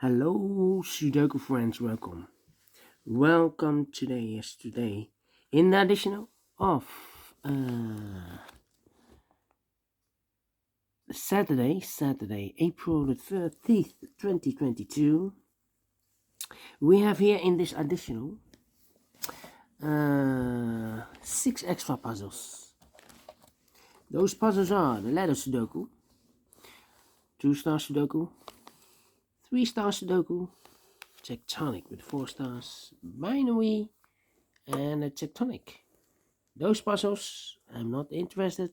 Hello, Sudoku friends, welcome. Welcome today in the addition of Saturday, April the 30th, 2022. We have here in this additional 6 extra puzzles. Those puzzles are the letter Sudoku, 2 Stars Sudoku, 3 Stars Sudoku, tectonic with 4 stars, binary, and a tectonic. Those puzzles, I'm not interested.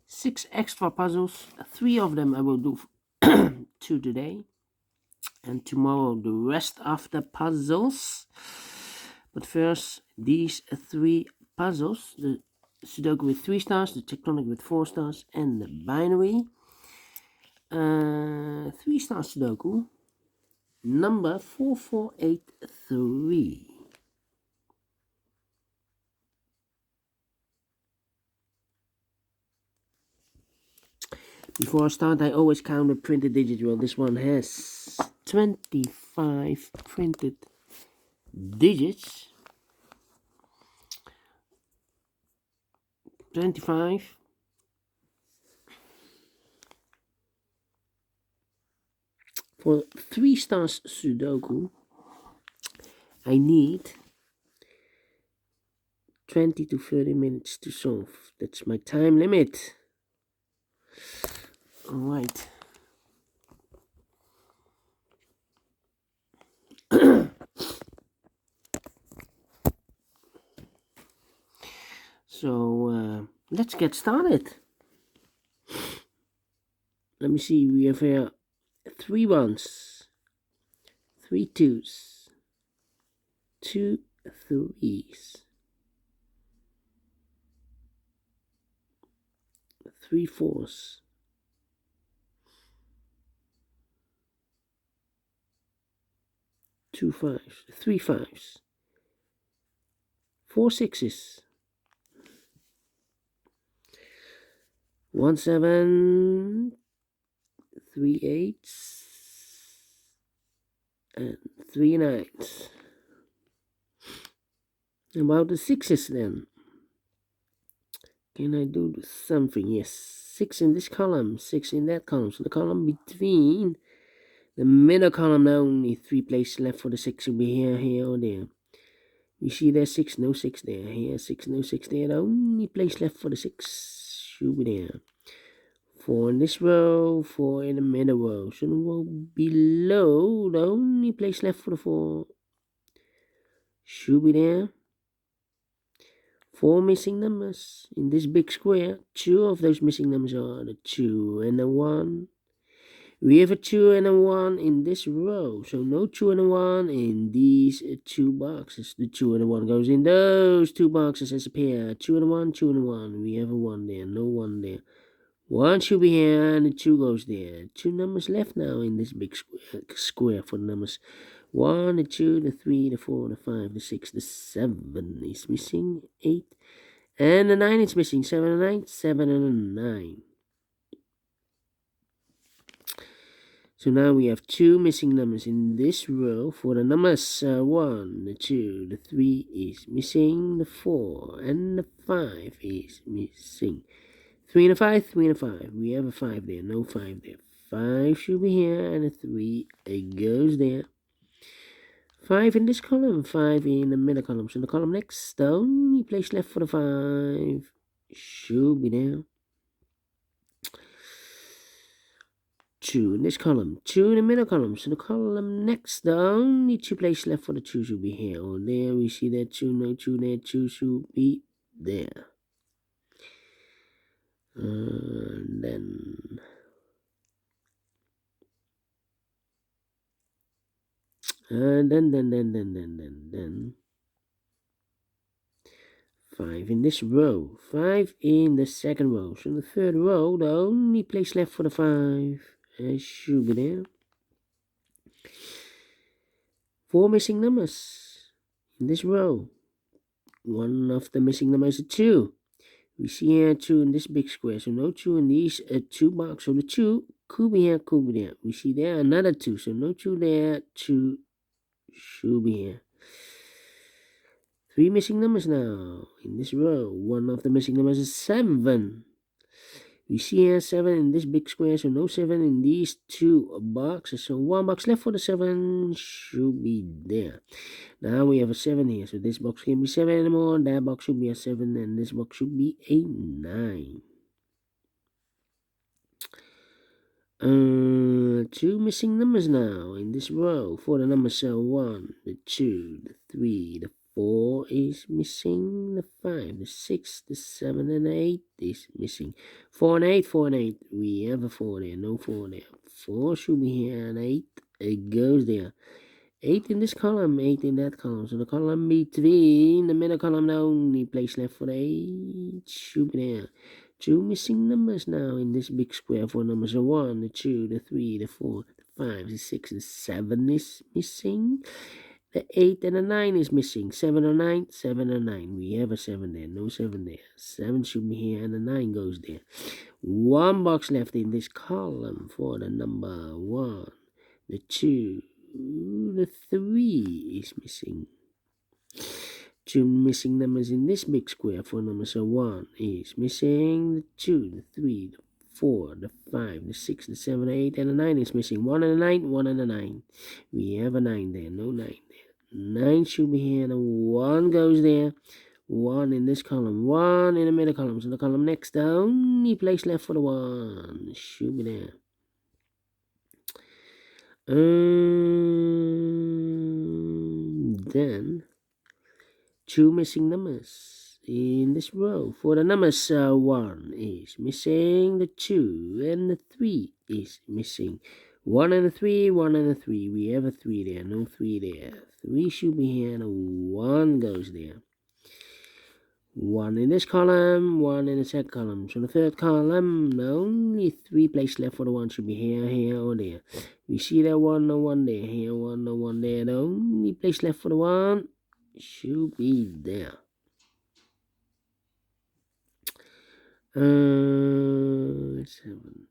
6 extra puzzles, 3 of them I will do today, and tomorrow the rest of the puzzles. But first, these 3 puzzles, the Sudoku with 3 stars, the tectonic with 4 stars, and the binary. 3 star Sudoku, number 4483. Before I start, I always count the printed digits. Well, this one has 25 printed digits. 25. For 3 stars Sudoku, I need 20 to 30 minutes to solve. That's my time limit. Alright. So, let's get started. Let me see, we have here 3 ones, 3 twos, 2 threes, 3 fours, 2 fives, 3 fives, 4 sixes, 1 7, 3 eights, and 3 nines. About the sixes then. Can I do something? Yes. 6 in this column, 6 in that column. So the column between the middle column, now only 3 places left for the 6 will be here, or there. You see there's 6, no 6 there. Here, 6, no 6 there. The only place left for the 6 should be there. 4 in this row, 4 in the middle row. So the row below, the only place left for the 4 should be there. 4 missing numbers in this big square. 2 of those missing numbers are the 2 and the 1. We have a 2 and a 1 in this row. So no 2 and a 1 in these 2 boxes. The 2 and a 1 goes in those 2 boxes as a pair. 2 and a 1, 2 and a 1. We have a 1 there, no 1 there. 1 should be here and the 2 goes there. 2 numbers left now in this big square for the numbers. 1, the 2, the 3, the 4, the 5, the 6, the 7 is missing. 8. And the 9 is missing. 7 and 9. 7 and 9. So now we have 2 missing numbers in this row for the numbers. 1, the 2, the 3 is missing. The 4 and the 5 is missing. 3 and a 5, 3 and a 5. We have a 5 there, no 5 there. 5 should be here, and a 3 goes there. 5 in this column, 5 in the middle column. So the column next, the only place left for the 5 should be there. 2 in this column, 2 in the middle column. So the column next, the only 2 places left for the 2 should be here or there. We see that 2, no 2 there, 2 should be there. Then 5 in this row, 5 in the second row. So in the third row, the only place left for the 5 should be there. 4 missing numbers in this row. One of the missing numbers is a 2. We see here 2 in this big square, so no 2 in these 2 boxes. So the 2 could be here, could be there. We see there another 2, so no 2 there, 2 should be here. 3 missing numbers now in this row. One of the missing numbers is 7. We see here 7 in this big square, so no 7 in these 2 boxes. So 1 box left for the 7 should be there. Now we have a 7 here, so this box can't be 7 anymore. That box should be a 7, and this box should be a 9. 2 missing numbers now in this row. For the numbers 1, the 2, the 3, the 4 is missing. The 5, the 6, the 7, and the 8 is missing. 4 and 8, 4 and 8. We have a 4 there, no 4 there. 4 should be here, and 8 it goes there. 8 in this column, 8 in that column. So the column between the middle column, the only place left for the 8 should be there. 2 missing numbers now in this big square. For numbers 1, the 2, the 3, the 4, the 5, the 6, the 7 is missing. The 8 and the 9 is missing. 7 or 9, 7 or 9. We have a 7 there, no 7 there. 7 should be here, and the 9 goes there. 1 box left in this column for the number 1, the 2, the 3 is missing. 2 missing numbers in this big square. For numbers 1 is missing. The 2, the 3, the 4, the 5, the 6, the 7, the 8, and the 9 is missing. 1 and a 9, 1 and a 9. We have a 9 there, no 9 there. 9 should be here, and 1 goes there. 1 in this column, 1 in the middle column. So the column next, the only place left for the 1 should be there. Then 2 missing numbers in this row. For the numbers 1 is missing, the 2 and the 3 is missing. 1 and a 3, 1 and a 3. We have a 3 there, no 3 there. 3 should be here, and 1 goes there. 1 in this column, 1 in the second column. So the third column, the only 3 places left for the 1 should be here, here, or there. We see that 1, no 1 there, here, 1, no 1 there. The only place left for the 1 should be there. 7.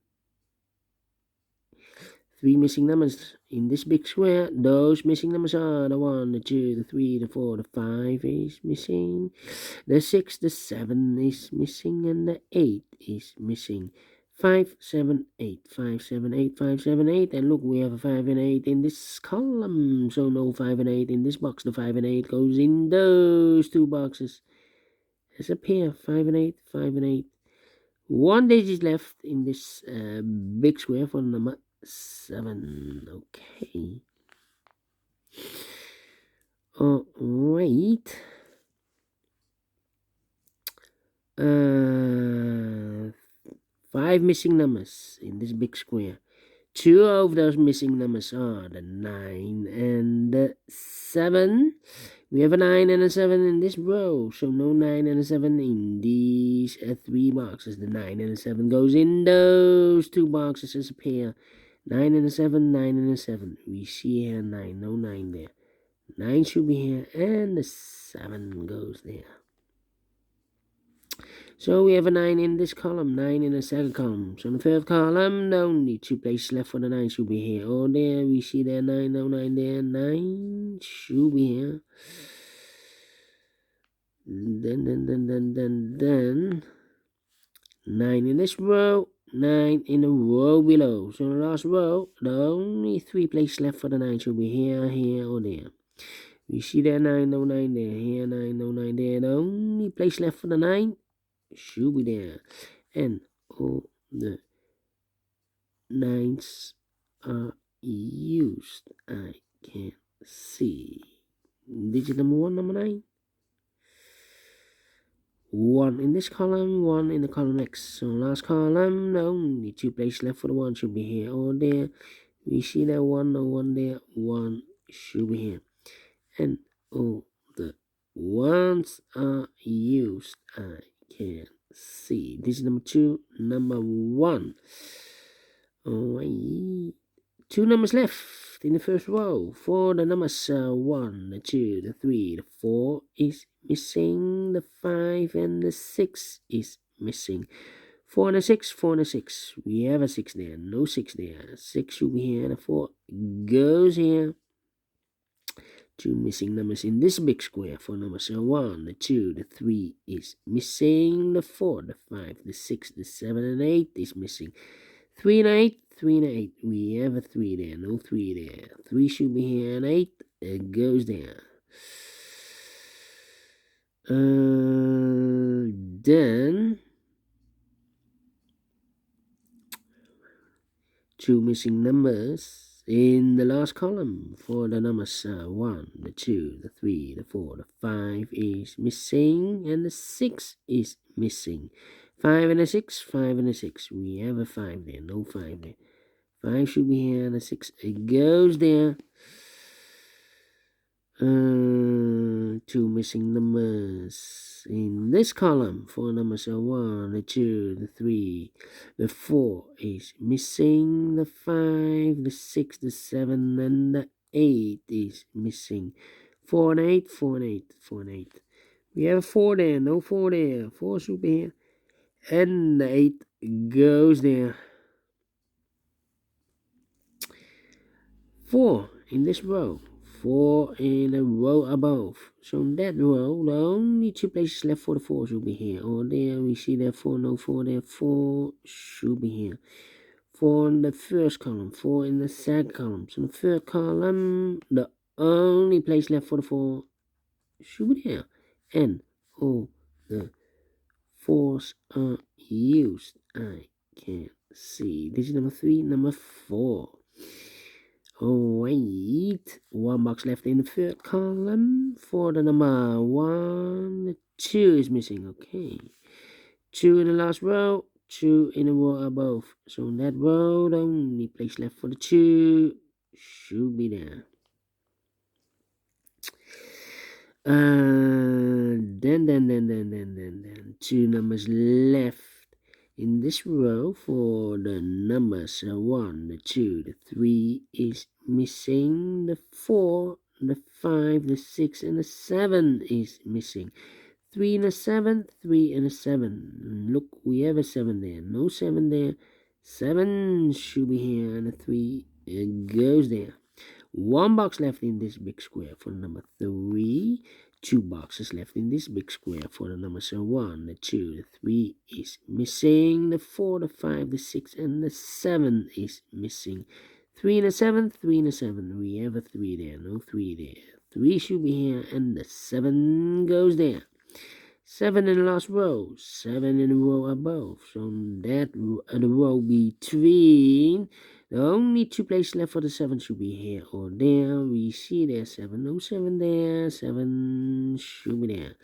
3 missing numbers in this big square. Those missing numbers are the 1, the 2, the 3, the 4, the 5 is missing. The 6, the 7 is missing, and the 8 is missing. 5, 7, 8, 5, 7, 8, 5, 7, 8. And look, we have a 5 and 8 in this column. So no 5 and 8 in this box. The 5 and 8 goes in those 2 boxes. As a pair, 5 and 8, 5 and 8. 1 digit left in this big square for number 7. Okay. All right. 5 missing numbers in this big square. 2 of those missing numbers are the 9 and the 7. We have a 9 and a 7 in this row, so no 9 and a 7 in these 3 boxes. The 9 and a 7 goes in those 2 boxes as a pair. 9 and a 7, 9 and a 7. We see here 9, no 9 there. 9 should be here, and the 7 goes there. So we have a 9 in this column, 9 in the second column. So in the third column, the only 2 places left for the 9 should be here or there. We see there 9, no 9 there. 9 should be here. Then 9 in this row, 9 in the row below. So in the last row, the only 3 places left for the 9 should be here, here, or there. We see there 9, no 9 there. Here 9, no 9 there. The only place left for the 9 should be there. And all the 9s are used. I can see. Digit number 1, number 9. 1 in this column, 1 in the column next. So last column, the only 2 places left for the 1 should be here or there. We see that 1, no 1 there. 1 should be here. And all the 1s are used. I can see. This is number 2, number 1. Alright. 2 numbers left in the first row. For the numbers 1, the 2, the 3, the 4 is missing. The 5 and the 6 is missing. 4 and a 6, 4 and a 6. We have a 6 there. No 6 there. 6 should be here. And a 4 goes here. 2 missing numbers in this big square for numbers 1, the 2, the 3 is missing. The 4, the 5, the 6, the 7, and 8 is missing. 3 and 8, 3 and 8. We have a 3 there. No 3 there. 3 should be here. And 8 it goes there. Then 2 missing numbers in the last column for the numbers 1, the 2, the 3, the 4, the 5 is missing, and the 6 is missing. 5 and a 6, 5 and a 6. We have a 5 there. No 5 there. 5 should be here, and a 6 it goes there. 2 missing numbers in this column for numbers 1, the 2, the 3, the 4 is missing. The 5, the 6, the 7, and the 8 is missing. 4 and 8, 4 and 8, 4 and 8. We have a 4 there, no 4 there. 4 should be here, and the 8 goes there. 4 in this row. 4 in a row above. So in that row, the only 2 places left for the 4 should be here. Or there, we see there 4, no 4 there. 4 should be here. 4 in the first column, 4 in the second column. So in the third column, the only place left for the 4 should be there. And all the 4s are used. I can't see. This is number 3, number 4. Oh, wait. 1 box left in the third column for the number 1. The 2 is missing. Okay. 2 in the last row. 2 in the row above. So in that row, the only place left for the 2 should be there. Then 2 numbers left in this row for the numbers 1, the 2, the 3 is missing. The 4, the 5, the 6, and the 7 is missing. 3 and a 7, 3 and a 7. Look, we have a 7 there. No 7 there. 7 should be here, and a 3 it goes there. 1 box left in this big square for number 3. 2 boxes left in this big square for the numbers 1, the 2, the 3 is missing. The 4, the 5, the 6, and the 7 is missing. 3 and a 7, 3 and a 7. We have a 3 there. No 3 there. 3 should be here, and the 7 goes there. 7 in the last row. 7 in the row above. So that the row between. The only 2 places left for the 7 should be here or there. We see there 7. No 7 there. 7 should be there.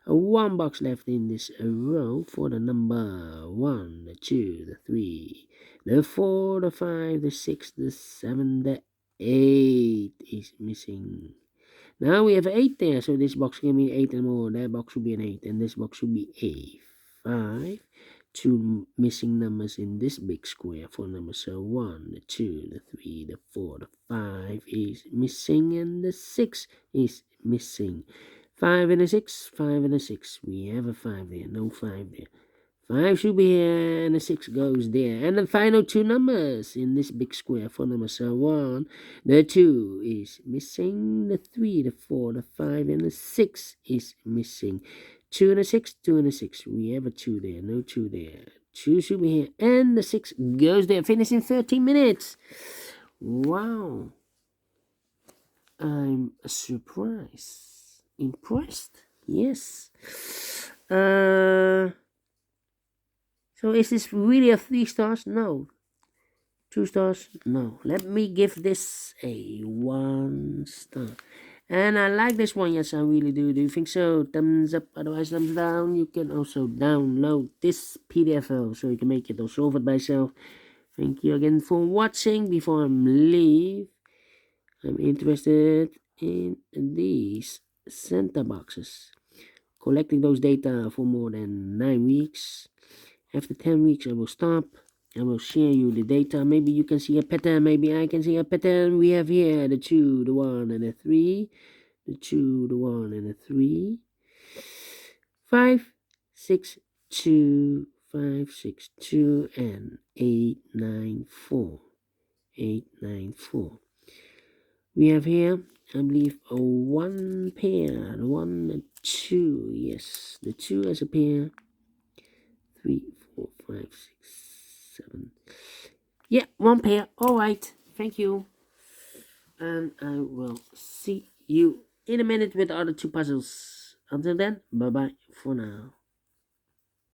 1 box left in this row for the number 1, the 2, the 3, the 4, the 5, the 6, the 7, the 8 is missing. Now we have 8 there, so this box can be 8 and more. That box should be an 8, and this box should be a 5. 2 missing numbers in this big square for numbers 1, the 2, the 3, the 4, the 5 is missing, and the 6 is missing. 5 and a 6, 5 and a 6. We have a 5 there, no 5 there. 5 should be here, and the 6 goes there. And the final 2 numbers in this big square for numbers 1, the 2 is missing. The 3, the 4, the 5, and the 6 is missing. 2 and a 6, 2 and a 6. We have a 2 there, no 2 there. 2 should be here, and the 6 goes there. Finish in 13 minutes. Wow. I'm surprised. Impressed. Yes. So is this really a 3 stars? No. 2 stars? No. Let me give this a 1 star. And I like this one. Yes, I really do. Do you think so? Thumbs up. Otherwise, thumbs down. You can also download this PDF file so you can make it or solve it by yourself. Thank you again for watching. Before I leave, I'm interested in these center boxes. Collecting those data for more than 9 weeks. After 10 weeks, I will stop. I will share you the data. Maybe you can see a pattern. Maybe I can see a pattern. We have here the 2, the 1, and the 3. The 2, the 1, and the 3. 5, 6, 2, 5, 6, 2, and 8, 9, 4. 8, 9, 4. We have here, I believe, a 1 pair, 1 and 2. Yes, the 2 as a pair. 3, 4, 5, 6, 7. Yeah, 1 pair. All right. Thank you. And I will see you in a minute with the other 2 puzzles. Until then, bye bye for now.